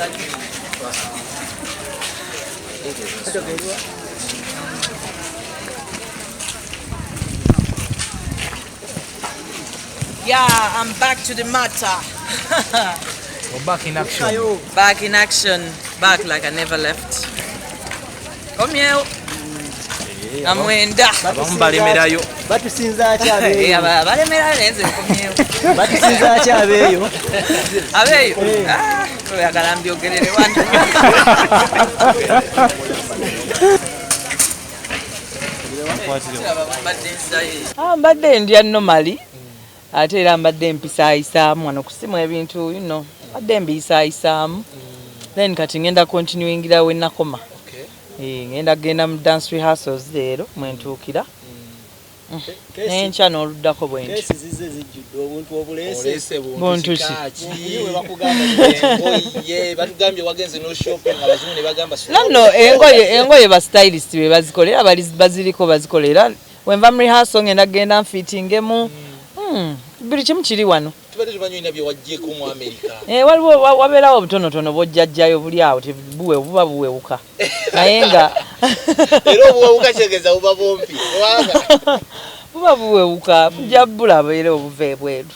Yeah, I'm back to the matter. We're back in action. Back in action. Back like I never left. Come here. Amwenda. Abamubalemerayo. Batusinza akyabeeyo. Balemerayo nenze nkomyewo. Batusinza akyabeeyo. Abeeyo. Oyagala mbyogerere wano. Mbadde ndya normally. Ate era mbadde mpisaayisaamu wano ku simu ebintu mbadde mbiyisaayisaamu. Then kati ngenda continuingira we nakoma. Ngenda genda mu dance rehearsals leero mwentuukira. N'enkya n'oluddako bwenti. Keesi zize zijjudde obuntu obuleese. Buntu ki? Iwe bakugamba batugambye wagenze no shopping abazungu ne bagamba no engoye ba stylist be bazikolera baziriko bazikolera. Wenva mu rehearsal ngenda genda mfitingemu. Buli kimu kiri wano. Tubadde tumanyi nabyo wajjeko mu America. Waliwo wabeerawo obutonotono bw'ojjajjayo buli awo buba buwewuka. Naye nga era obuwewuka kyegeza buba bompi. Buba buwewuka bujja bulaba era obuva ebweru.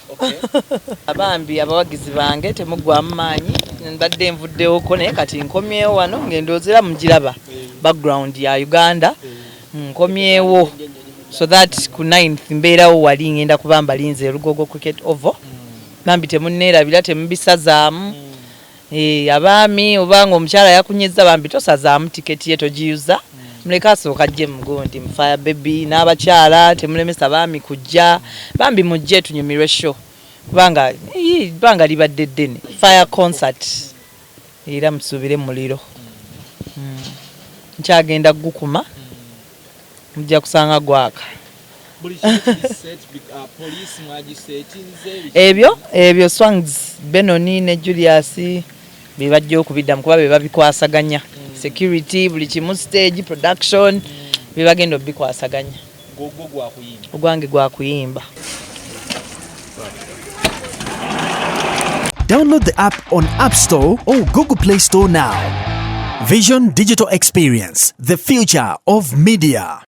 Abambi abawagizi bange temuggwamu maanyi. Mbadde nvuddewoko naye kati nkomyewo wano ng'endoozera mugiraba background ya Uganda. Nkomyewo. So that ku 9th mbeerawo wali ngenda kubamba linze Lugogo Cricket Oval. Nambi temunneerabira temubisazaamu. Abaami obanga omukyala yakunyezza bambi tosazaamu tiketi ye togiyuza. Muleka asooka ajje mugondi mufaya baby n'abakyala temulemesa baami kujja. Bambi mujje tunyumirwe show. Kubanga libadde ddene. Fire concert. Era musuubire muliro. Nkyagenda gukuma. Mujja kusanga gwaka. Ebyo Swangs Benoni ne Julius bibajja okubiddamu kuba be babikwasaganya. Security buli kimu stage production bibagenda obikwasaganya. Ogwange gwa kuyimba. Download the app on App Store or Google Play Store now. Vision Digital Experience, the future of media.